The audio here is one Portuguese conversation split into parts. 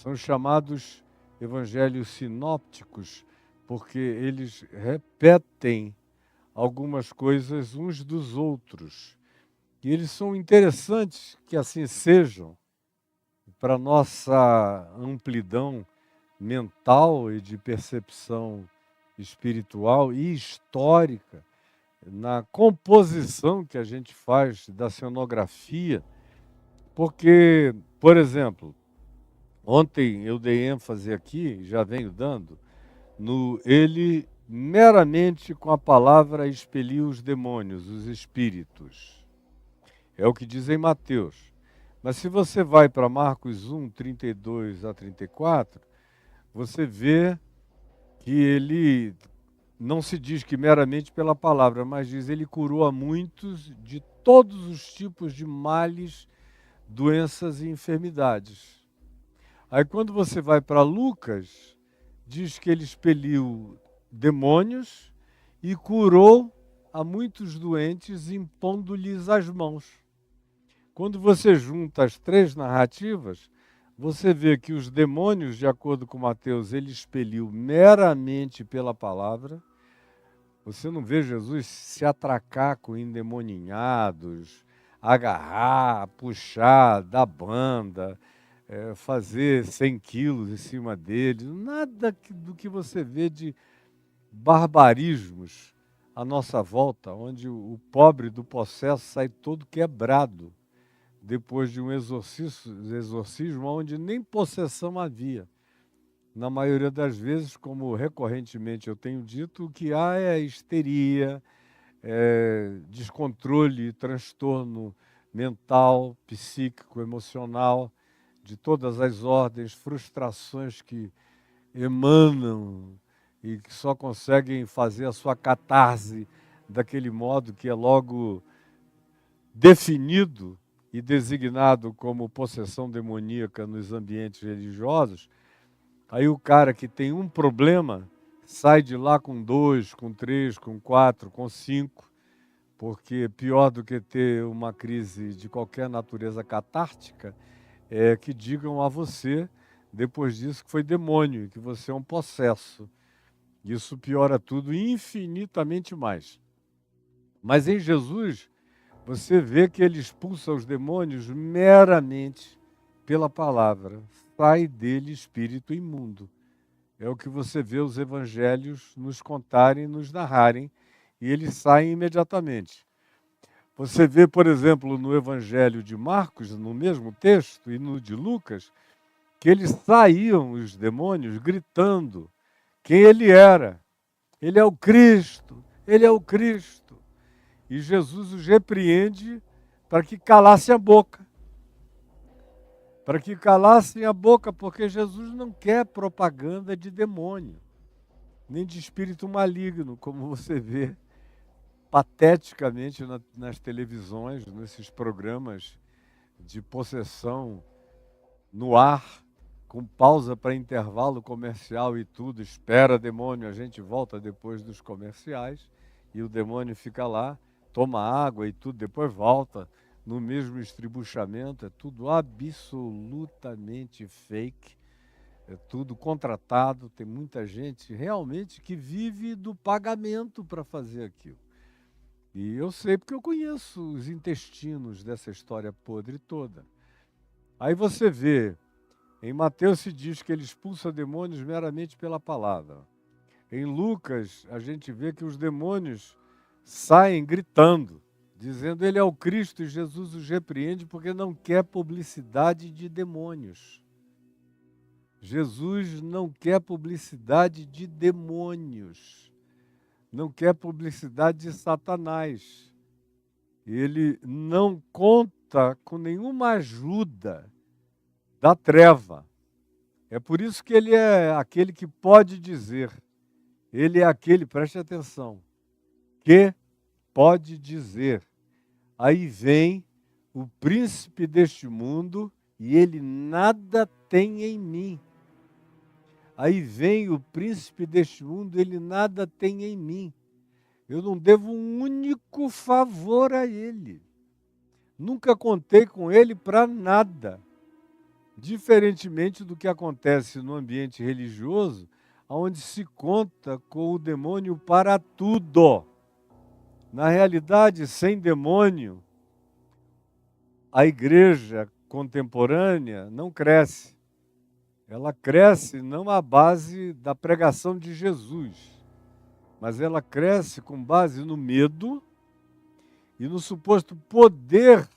São chamados evangelhos sinópticos, porque eles repetem algumas coisas uns dos outros. E eles são interessantes que assim sejam, para nossa amplidão mental e de percepção espiritual e histórica, na composição que a gente faz da cenografia, porque, por exemplo, ontem eu dei ênfase aqui, já venho dando, no ele meramente com a palavra expeliu os demônios, os espíritos. É o que diz em Mateus. Mas se você vai para Marcos 1, 32 a 34, você vê que ele não se diz que meramente pela palavra, mas diz ele curou a muitos de todos os tipos de males, doenças e enfermidades. Aí quando você vai para Lucas, diz que ele expeliu demônios e curou a muitos doentes impondo-lhes as mãos. Quando você junta as três narrativas, você vê que os demônios, de acordo com Mateus, ele expeliu meramente pela palavra. Você não vê Jesus se atracar com endemoninhados, agarrar, puxar da banda, fazer 100 quilos em cima deles. Nada do que você vê de barbarismos à nossa volta, onde o pobre do possesso sai todo quebrado depois de um exorcismo onde nem possessão havia. Na maioria das vezes, como recorrentemente eu tenho dito, o que há é histeria, descontrole, transtorno mental, psíquico, emocional, de todas as ordens, frustrações que emanam e que só conseguem fazer a sua catarse daquele modo que é logo definido e designado como possessão demoníaca nos ambientes religiosos. Aí o cara que tem um problema sai de lá com 2, com 3, com 4, com 5, porque pior do que ter uma crise de qualquer natureza catártica é que digam a você, depois disso, que foi demônio, que você é um possesso. Isso piora tudo infinitamente mais. Mas em Jesus, você vê que ele expulsa os demônios meramente pela palavra. Sai dele espírito imundo. É o que você vê os evangelhos nos contarem, nos narrarem, e eles saem imediatamente. Você vê, por exemplo, no evangelho de Marcos, no mesmo texto, e no de Lucas, que eles saíam, os demônios, gritando quem ele era. Ele é o Cristo, ele é o Cristo. E Jesus os repreende para que calassem a boca. Para que calassem a boca, porque Jesus não quer propaganda de demônio, nem de espírito maligno, como você vê pateticamente nas televisões, nesses programas de possessão no ar, com pausa para intervalo comercial e tudo. Espera, demônio, a gente volta depois dos comerciais e o demônio fica lá, toma água e tudo, depois volta no mesmo estribuchamento. É tudo absolutamente fake, é tudo contratado. Tem muita gente realmente que vive do pagamento para fazer aquilo. E eu sei porque eu conheço os intestinos dessa história podre toda. Aí você vê, em Mateus se diz que ele expulsa demônios meramente pela palavra. Em Lucas, a gente vê que os demônios saem gritando, dizendo ele é o Cristo, e Jesus os repreende porque não quer publicidade de demônios. Jesus não quer publicidade de demônios, não quer publicidade de Satanás. Ele não conta com nenhuma ajuda da treva. É por isso que ele é aquele que pode dizer, ele é aquele, preste atenção, que pode dizer, aí vem o príncipe deste mundo e ele nada tem em mim. Aí vem o príncipe deste mundo, ele nada tem em mim. Eu não devo um único favor a ele. Nunca contei com ele para nada. Diferentemente do que acontece no ambiente religioso, onde se conta com o demônio para tudo. Na realidade, sem demônio, a igreja contemporânea não cresce. Ela cresce não à base da pregação de Jesus, mas ela cresce com base no medo e no suposto poder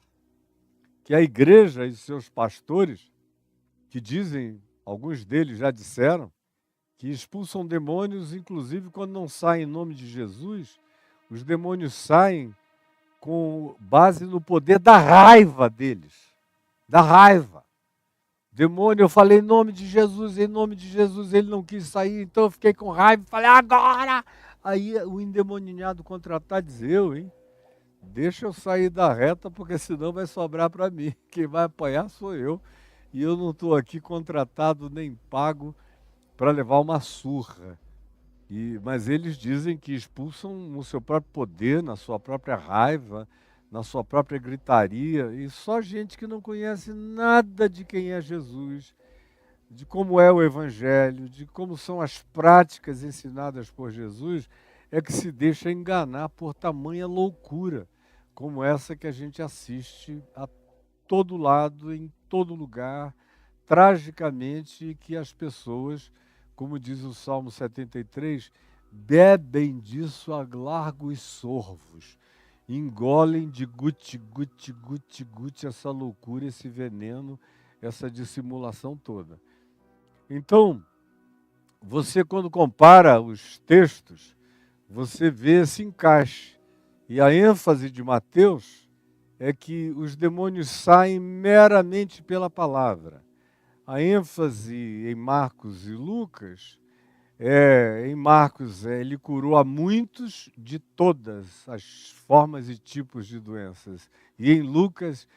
que a igreja e seus pastores, que dizem, alguns deles já disseram, que expulsam demônios, inclusive quando não saem em nome de Jesus, os demônios saem com base no poder da raiva deles, da raiva. Demônio, eu falei em nome de Jesus, ele não quis sair, então eu fiquei com raiva, falei, agora! Aí o endemoniado contratado diz, hein? Deixa eu sair da reta, porque senão vai sobrar para mim. Quem vai apanhar sou eu. E eu não estou aqui contratado nem pago para levar uma surra. Mas eles dizem que expulsam no seu próprio poder, na sua própria raiva, na sua própria gritaria. E só gente que não conhece nada de quem é Jesus, de como é o Evangelho, de como são as práticas ensinadas por Jesus, é que se deixa enganar por tamanha loucura, como essa que a gente assiste a todo lado, em todo lugar, tragicamente, e que as pessoas, como diz o Salmo 73, bebem disso a largos sorvos, engolem de guti, guti, guti, guti essa loucura, esse veneno, essa dissimulação toda. Então, você quando compara os textos, você vê esse encaixe. E a ênfase de Mateus é que os demônios saem meramente pela palavra. A ênfase em Marcos e Lucas em Marcos, ele curou a muitos de todas as formas e tipos de doenças. E em Lucas,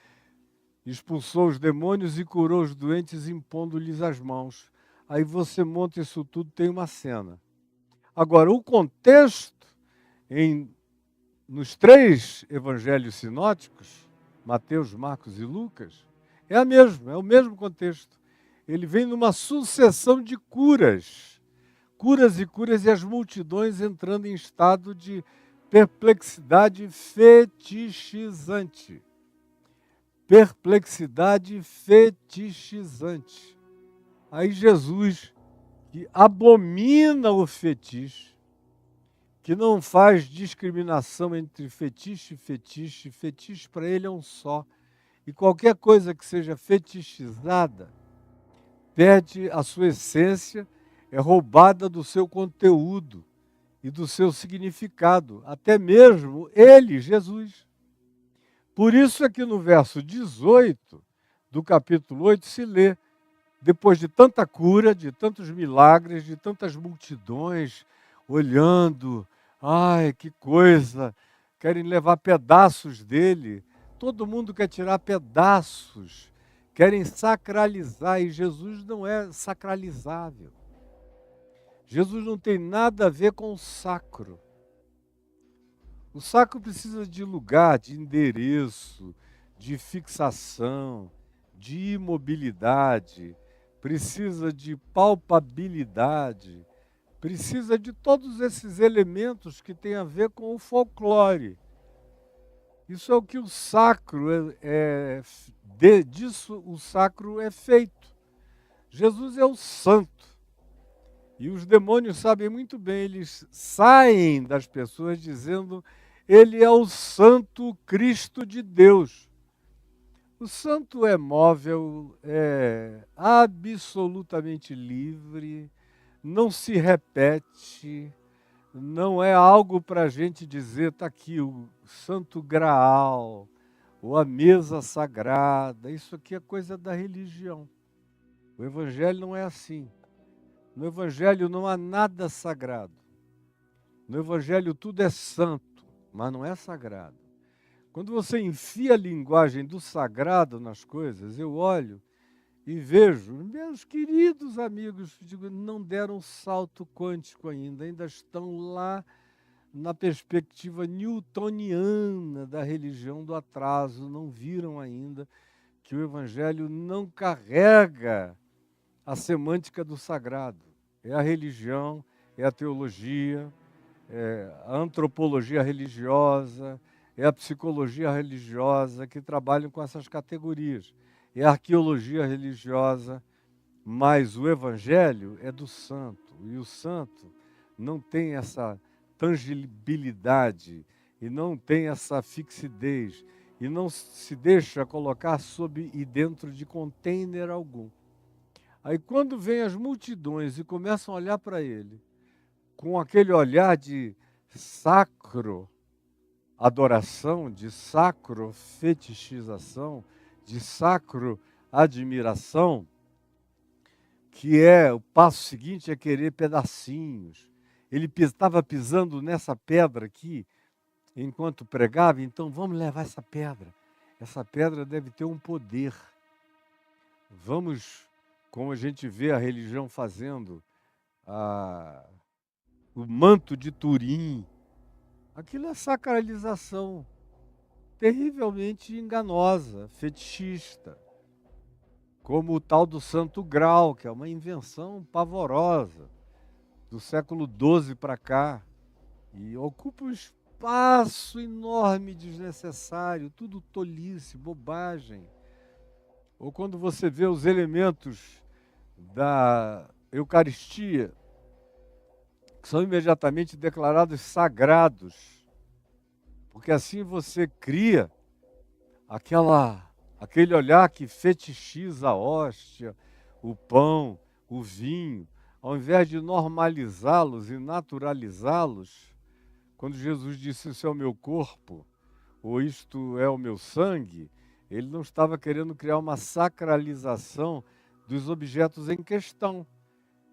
expulsou os demônios e curou os doentes impondo-lhes as mãos. Aí você monta isso tudo, tem uma cena. Agora, o contexto nos 3 evangelhos sinóticos, Mateus, Marcos e Lucas, é o mesmo contexto. Ele vem numa sucessão de curas e as multidões entrando em estado de perplexidade fetichizante. Perplexidade fetichizante. Aí Jesus, que abomina o fetiche, que não faz discriminação entre fetiche e fetiche, fetiche para ele é um só, e qualquer coisa que seja fetichizada perde a sua essência, é roubada do seu conteúdo e do seu significado, até mesmo ele, Jesus. Por isso é que no verso 18 do capítulo 8 se lê, depois de tanta cura, de tantos milagres, de tantas multidões olhando, ai, que coisa, querem levar pedaços dele, todo mundo quer tirar pedaços, querem sacralizar, e Jesus não é sacralizável. Jesus não tem nada a ver com o sacro. O sacro precisa de lugar, de endereço, de fixação, de imobilidade, precisa de palpabilidade, precisa de todos esses elementos que têm a ver com o folclore. Isso é o que o sacro disso o sacro é feito. Jesus é o santo. E os demônios sabem muito bem, eles saem das pessoas dizendo, ele é o santo Cristo de Deus. O santo é móvel, é absolutamente livre, não se repete, não é algo para a gente dizer, está aqui o santo graal, ou a mesa sagrada, isso aqui é coisa da religião. O evangelho não é assim. No Evangelho não há nada sagrado. No Evangelho tudo é santo, mas não é sagrado. Quando você enfia a linguagem do sagrado nas coisas, eu olho e vejo, meus queridos amigos, digo, não deram salto quântico ainda estão lá na perspectiva newtoniana da religião do atraso, não viram ainda que o Evangelho não carrega a semântica do sagrado. É a religião, é a teologia, é a antropologia religiosa, é a psicologia religiosa que trabalham com essas categorias. É a arqueologia religiosa, mas o Evangelho é do santo. E o santo não tem essa tangibilidade e não tem essa fixidez e não se deixa colocar sob e dentro de container algum. Aí quando vem as multidões e começam a olhar para ele, com aquele olhar de sacro adoração, de sacro fetichização, de sacro admiração, que é o passo seguinte é querer pedacinhos. Ele estava pisando nessa pedra aqui, enquanto pregava, então vamos levar essa pedra. Essa pedra deve ter um poder. Vamos, como a gente vê a religião fazendo, o manto de Turim. Aquilo é sacralização terrivelmente enganosa, fetichista. Como o tal do Santo Grau, que é uma invenção pavorosa, do século XII para cá, e ocupa um espaço enorme, desnecessário, tudo tolice, bobagem. Ou quando você vê os elementos da Eucaristia, que são imediatamente declarados sagrados, porque assim você cria aquele olhar que fetichiza a hóstia, o pão, o vinho, ao invés de normalizá-los e naturalizá-los. Quando Jesus disse, isso é o meu corpo, ou isto é o meu sangue, ele não estava querendo criar uma sacralização dos objetos em questão.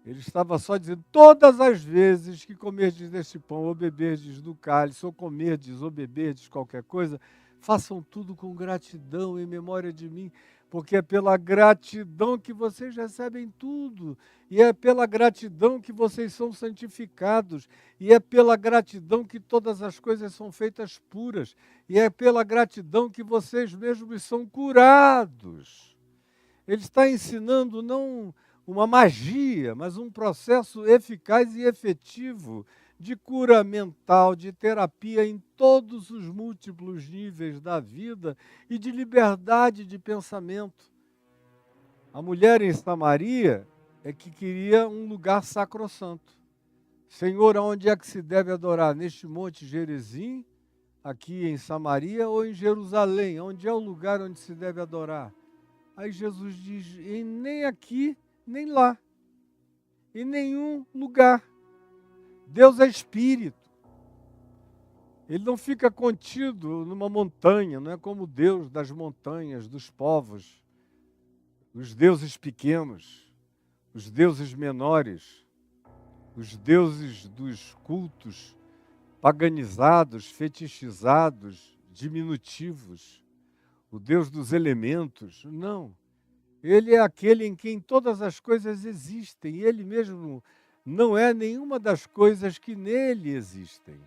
Ele estava só dizendo, todas as vezes que comerdes deste pão, ou beberdes do cálice, ou comerdes ou beberdes qualquer coisa, façam tudo com gratidão em memória de mim, porque é pela gratidão que vocês recebem tudo, e é pela gratidão que vocês são santificados, e é pela gratidão que todas as coisas são feitas puras, e é pela gratidão que vocês mesmos são curados. Ele está ensinando não uma magia, mas um processo eficaz e efetivo de cura mental, de terapia em todos os múltiplos níveis da vida e de liberdade de pensamento. A mulher em Samaria é que queria um lugar sacrossanto. Senhor, aonde é que se deve adorar? Neste monte Gerizim, aqui em Samaria, ou em Jerusalém? Onde é o lugar onde se deve adorar? Aí Jesus diz, nem aqui, nem lá, em nenhum lugar. Deus é espírito. Ele não fica contido numa montanha, não é como o Deus das montanhas, dos povos, os deuses pequenos, os deuses menores, os deuses dos cultos paganizados, fetichizados, diminutivos, o Deus dos elementos. Não. Ele é aquele em quem todas as coisas existem, e ele mesmo não é nenhuma das coisas que nele existem.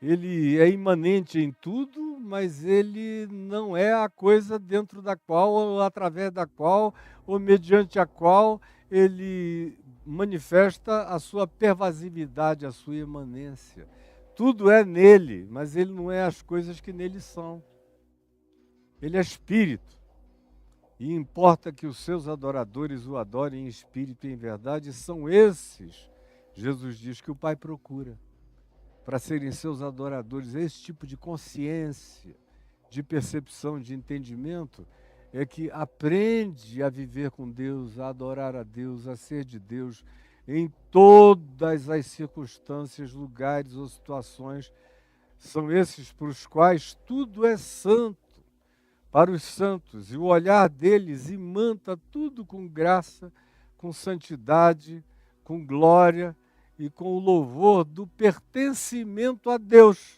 Ele é imanente em tudo, mas ele não é a coisa dentro da qual, ou através da qual, ou mediante a qual ele manifesta a sua pervasividade, a sua imanência. Tudo é nele, mas ele não é as coisas que nele são. Ele é espírito. E importa que os seus adoradores o adorem em espírito e em verdade, são esses, Jesus diz, que o Pai procura, para serem seus adoradores. Esse tipo de consciência, de percepção, de entendimento, é que aprende a viver com Deus, a adorar a Deus, a ser de Deus, em todas as circunstâncias, lugares ou situações. São esses para os quais tudo é santo, para os santos, e o olhar deles imanta tudo com graça, com santidade, com glória e com o louvor do pertencimento a Deus.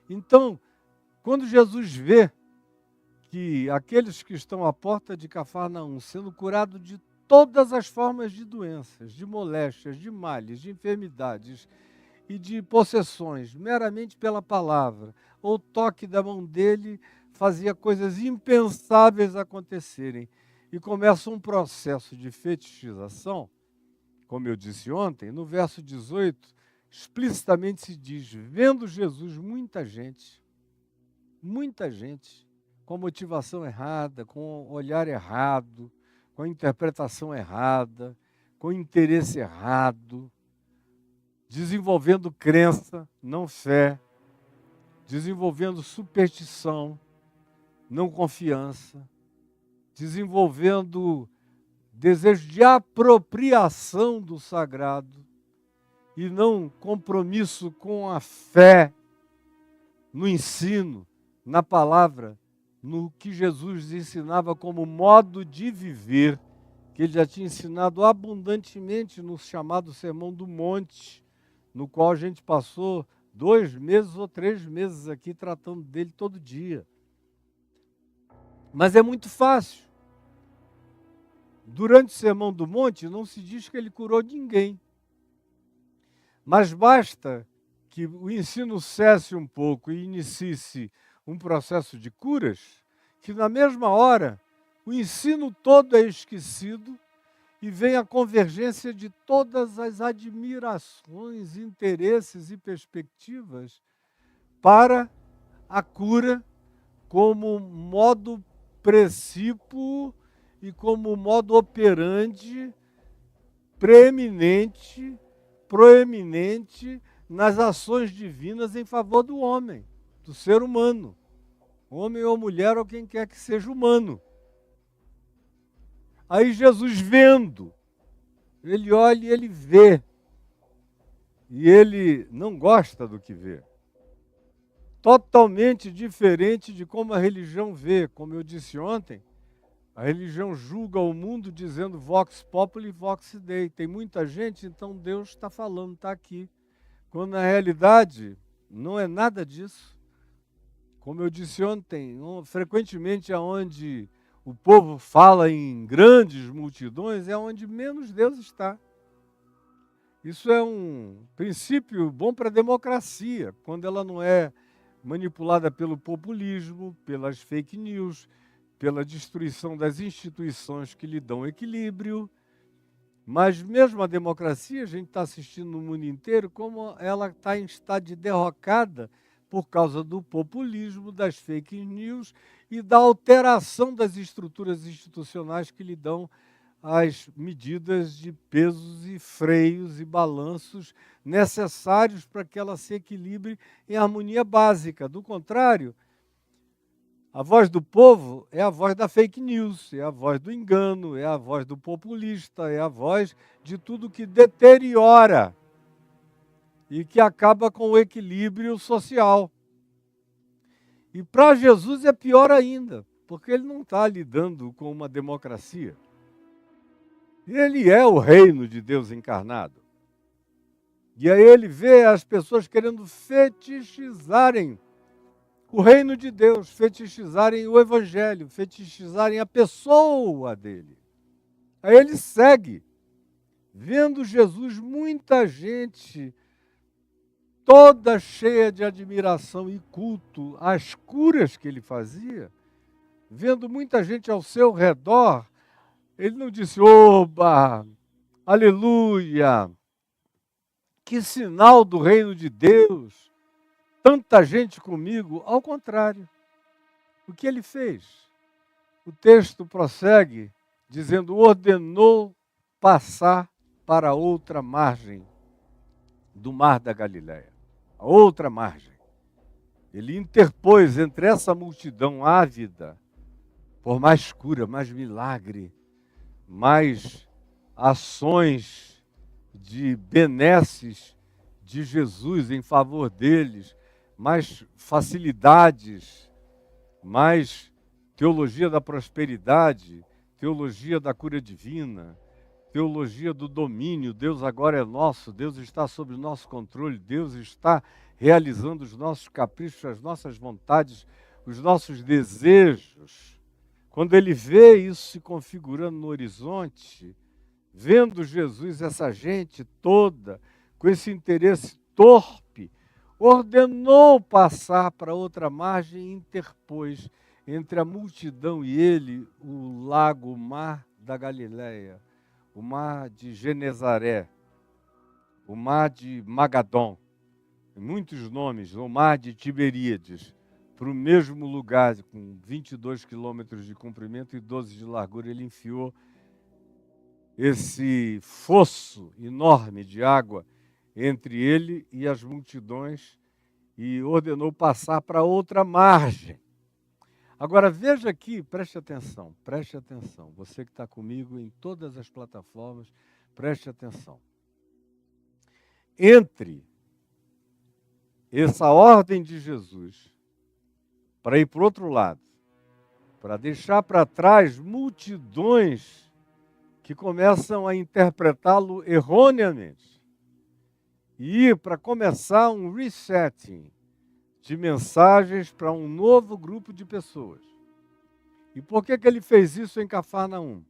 Então, quando Jesus vê que aqueles que estão à porta de Cafarnaum, sendo curados de todas as formas de doenças, de moléstias, de males, de enfermidades e de possessões, meramente pela palavra, ou toque da mão dele, fazia coisas impensáveis acontecerem. E começa um processo de fetichização, como eu disse ontem, no verso 18, explicitamente se diz, vendo Jesus, muita gente, com motivação errada, com olhar errado, com interpretação errada, com interesse errado, desenvolvendo crença, não fé, desenvolvendo superstição, não confiança, desenvolvendo desejo de apropriação do sagrado e não compromisso com a fé, no ensino, na palavra, no que Jesus ensinava como modo de viver, que ele já tinha ensinado abundantemente no chamado Sermão do Monte, no qual a gente passou 2 meses ou 3 meses aqui tratando dele todo dia. Mas é muito fácil. Durante o Sermão do Monte, não se diz que ele curou ninguém. Mas basta que o ensino cesse um pouco e inicie-se um processo de curas, que na mesma hora o ensino todo é esquecido e vem a convergência de todas as admirações, interesses e perspectivas para a cura como modo precípuo e como modo operandi preeminente, proeminente nas ações divinas em favor do homem, do ser humano, homem ou mulher ou quem quer que seja humano. Aí Jesus vendo, ele olha e ele vê, e ele não gosta do que vê. Totalmente diferente de como a religião vê, como eu disse ontem, a religião julga o mundo dizendo vox populi, vox dei. Tem muita gente, então Deus está falando, está aqui. Quando na realidade não é nada disso. Como eu disse ontem, frequentemente aonde o povo fala em grandes multidões é onde menos Deus está. Isso é um princípio bom para a democracia, quando ela não é manipulada pelo populismo, pelas fake news, pela destruição das instituições que lhe dão equilíbrio. Mas mesmo a democracia, a gente está assistindo no mundo inteiro, como ela está em estado de derrocada por causa do populismo, das fake news e da alteração das estruturas institucionais que lhe dão as medidas de pesos e freios e balanços necessários para que ela se equilibre em harmonia básica. Do contrário, a voz do povo é a voz da fake news, é a voz do engano, é a voz do populista, é a voz de tudo que deteriora e que acaba com o equilíbrio social. E para Jesus é pior ainda, porque ele não está lidando com uma democracia. Ele é o reino de Deus encarnado. E aí ele vê as pessoas querendo fetichizarem o reino de Deus, fetichizarem o evangelho, fetichizarem a pessoa dele. Aí ele segue, vendo Jesus, muita gente, toda cheia de admiração e culto às curas que ele fazia, vendo muita gente ao seu redor, ele não disse, oba, aleluia, que sinal do reino de Deus, tanta gente comigo. Ao contrário, o que ele fez? O texto prossegue dizendo, ordenou passar para outra margem do mar da Galileia, a outra margem. Ele interpôs entre essa multidão ávida por mais cura, mais milagre, mais ações de benesses de Jesus em favor deles, mais facilidades, mais teologia da prosperidade, teologia da cura divina, teologia do domínio. Deus agora é nosso, Deus está sob o nosso controle, Deus está realizando os nossos caprichos, as nossas vontades, os nossos desejos. Quando ele vê isso se configurando no horizonte, vendo Jesus, essa gente toda, com esse interesse torpe, ordenou passar para outra margem e interpôs entre a multidão e ele, o lago, o mar da Galileia, o mar de Genezaré, o mar de Magadon, muitos nomes, o mar de Tiberíades, para o mesmo lugar, com 22 quilômetros de comprimento e 12 de largura, ele enfiou esse fosso enorme de água entre ele e as multidões e ordenou passar para outra margem. Agora veja aqui, preste atenção, você que está comigo em todas as plataformas, preste atenção. Entre essa ordem de Jesus para ir para o outro lado, para deixar para trás multidões que começam a interpretá-lo erroneamente, e ir para começar um resetting de mensagens para um novo grupo de pessoas. E por que ele fez isso em Cafarnaum?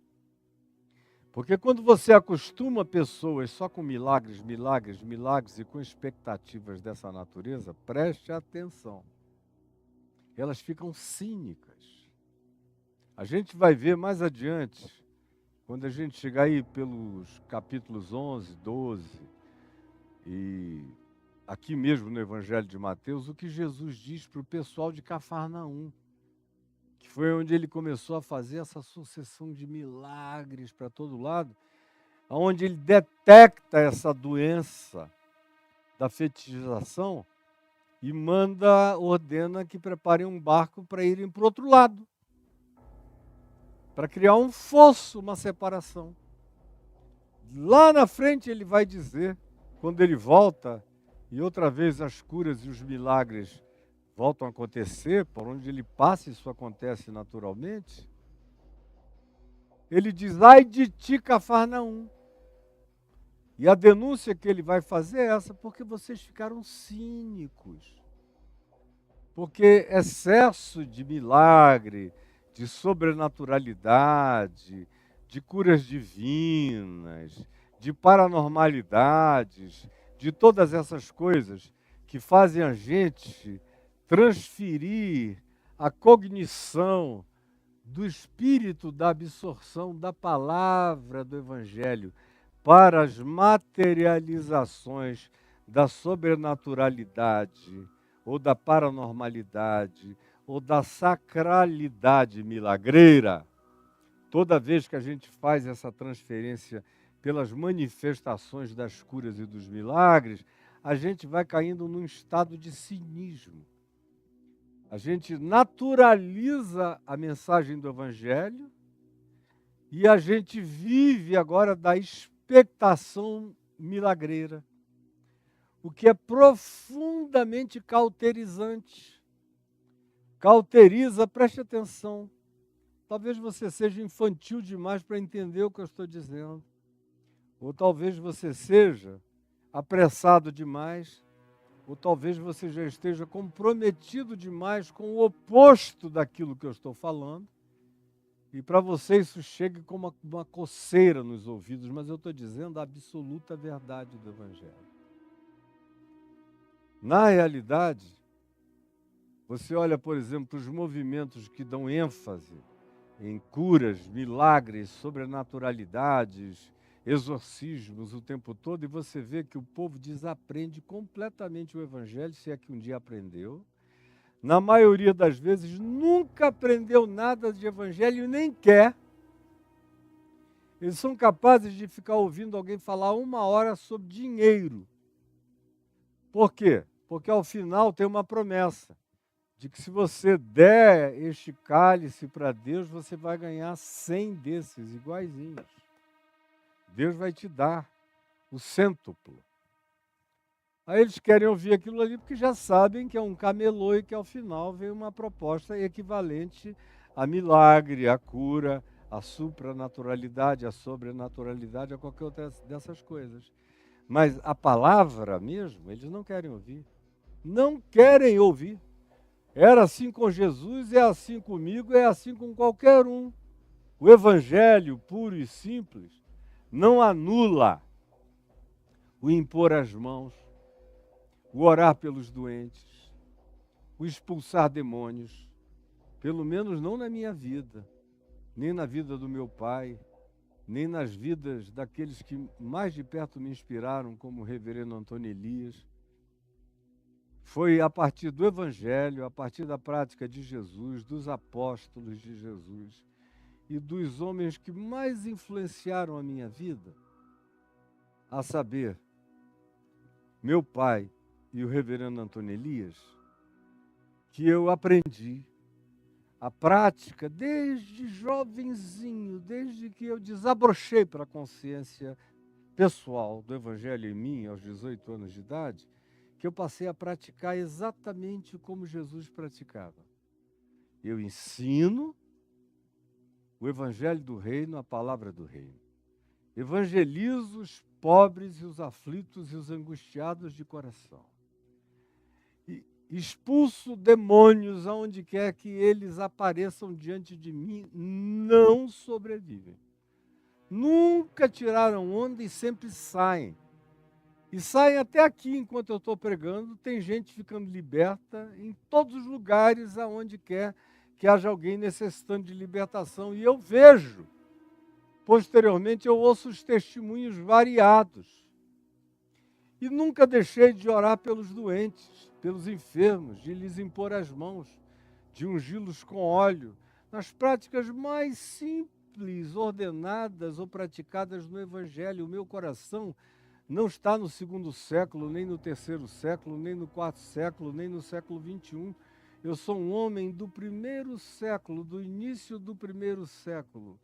Porque quando você acostuma pessoas só com milagres e com expectativas dessa natureza, preste atenção. Elas ficam cínicas. A gente vai ver mais adiante, quando a gente chegar aí pelos capítulos 11, 12, e aqui mesmo no Evangelho de Mateus, o que Jesus diz para o pessoal de Cafarnaum, que foi onde ele começou a fazer essa sucessão de milagres para todo lado, onde ele detecta essa doença da fetichização e ordena que preparem um barco para irem para o outro lado, para criar um fosso, uma separação. Lá na frente ele vai dizer, quando ele volta, e outra vez as curas e os milagres voltam a acontecer, por onde ele passa isso acontece naturalmente, ele diz, ai de ti, Cafarnaum. E a denúncia que ele vai fazer é essa, porque vocês ficaram cínicos. Porque excesso de milagre, de sobrenaturalidade, de curas divinas, de paranormalidades, de todas essas coisas que fazem a gente transferir a cognição do espírito da absorção da palavra do Evangelho para as materializações da sobrenaturalidade, ou da paranormalidade, ou da sacralidade milagreira. Toda vez que a gente faz essa transferência pelas manifestações das curas e dos milagres, a gente vai caindo num estado de cinismo. A gente naturaliza a mensagem do Evangelho e a gente vive agora da expectação milagreira, o que é profundamente cauterizante. Cauteriza, preste atenção. Talvez você seja infantil demais para entender o que eu estou dizendo. Ou talvez você seja apressado demais, ou talvez você já esteja comprometido demais com o oposto daquilo que eu estou falando, e para você isso chega como uma coceira nos ouvidos, mas eu estou dizendo a absoluta verdade do Evangelho. Na realidade, você olha, por exemplo, para os movimentos que dão ênfase em curas, milagres, sobrenaturalidades, exorcismos o tempo todo, e você vê que o povo desaprende completamente o Evangelho, se é que um dia aprendeu. Na maioria das vezes, nunca aprendeu nada de Evangelho e nem quer. Eles são capazes de ficar ouvindo alguém falar 1 hora sobre dinheiro. Por quê? Porque ao final tem uma promessa de que se você der este cálice para Deus, você vai ganhar 100 desses iguaizinhos. Deus vai te dar o cêntuplo. Aí eles querem ouvir aquilo ali porque já sabem que é um camelô e que ao final vem uma proposta equivalente a milagre, a cura, a supranaturalidade, a sobrenaturalidade, a qualquer outra dessas coisas. Mas a palavra mesmo, eles não querem ouvir. Não querem ouvir. Era assim com Jesus, é assim comigo, é assim com qualquer um. O Evangelho puro e simples não anula o impor as mãos, o orar pelos doentes, o expulsar demônios, Pelo menos não na minha vida, nem na vida do meu pai, nem nas vidas daqueles que mais de perto me inspiraram, como o reverendo Antônio Elias. Foi a partir do Evangelho, a partir da prática de Jesus, dos apóstolos de Jesus e dos homens que mais influenciaram a minha vida, a saber, meu pai e o reverendo Antônio Elias, que eu aprendi a prática desde jovenzinho, desde que eu desabrochei para a consciência pessoal do Evangelho em mim, aos 18 anos de idade, que eu passei a praticar exatamente como Jesus praticava. Eu ensino o Evangelho do Reino, a palavra do Reino. Evangelizo os pobres e os aflitos e os angustiados de coração. E expulso demônios aonde quer que eles apareçam diante de mim, não sobrevivem. Nunca tiraram onda e sempre saem. E saem até aqui enquanto eu estou pregando, tem gente ficando liberta em todos os lugares aonde quer que haja alguém necessitando de libertação. E eu vejo, posteriormente eu ouço os testemunhos variados. E nunca deixei de orar pelos doentes, pelos enfermos, de lhes impor as mãos, de ungi-los com óleo, nas práticas mais simples, ordenadas ou praticadas no Evangelho. O meu coração não está no 2º século, nem no 3º século, nem no 4º século, nem no século 21. Eu sou um homem do 1º século, do início do 1º século,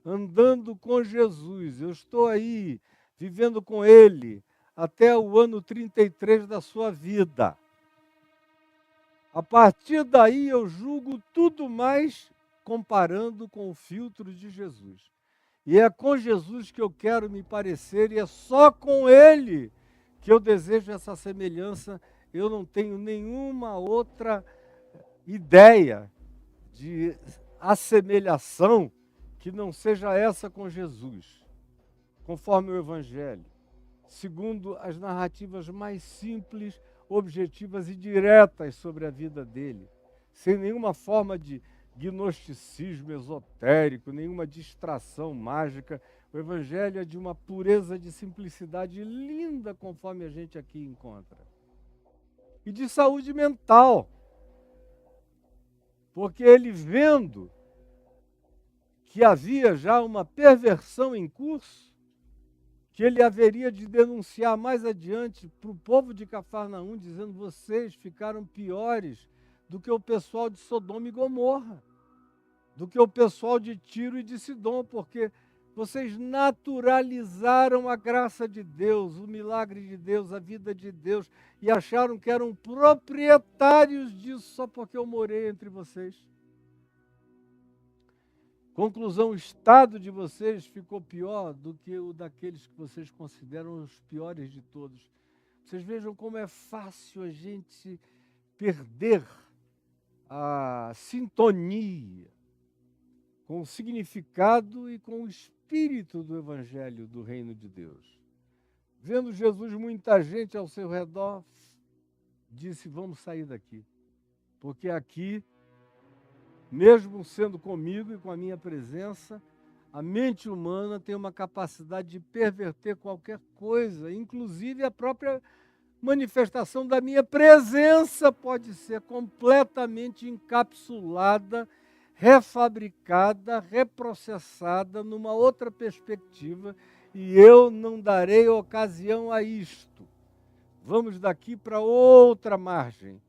andando com Jesus. Eu estou aí, vivendo com Ele, até o ano 33 da sua vida. A partir daí eu julgo tudo mais comparando com o filtro de Jesus. E é com Jesus que eu quero me parecer, e é só com Ele que eu desejo essa semelhança. Eu não tenho nenhuma outra ideia de assemelhação que não seja essa com Jesus, conforme o Evangelho, segundo as narrativas mais simples, objetivas e diretas sobre a vida dele, sem nenhuma forma de gnosticismo esotérico, nenhuma distração mágica. O Evangelho é de uma pureza de simplicidade linda, conforme a gente aqui encontra. E de saúde mental. Porque ele, vendo que havia já uma perversão em curso, que ele haveria de denunciar mais adiante para o povo de Cafarnaum, dizendo: vocês ficaram piores do que o pessoal de Sodoma e Gomorra, do que o pessoal de Tiro e de Sidom, porque vocês naturalizaram a graça de Deus, o milagre de Deus, a vida de Deus, e acharam que eram proprietários disso só porque eu morei entre vocês. Conclusão: o estado de vocês ficou pior do que o daqueles que vocês consideram os piores de todos. Vocês vejam como é fácil a gente perder a sintonia com o significado e com o espírito do Evangelho do Reino de Deus. Vendo Jesus, muita gente ao seu redor, disse: vamos sair daqui, porque aqui, mesmo sendo comigo e com a minha presença, a mente humana tem uma capacidade de perverter qualquer coisa, inclusive a própria manifestação da minha presença pode ser completamente encapsulada, refabricada, reprocessada numa outra perspectiva, e eu não darei ocasião a isto. Vamos daqui para outra margem,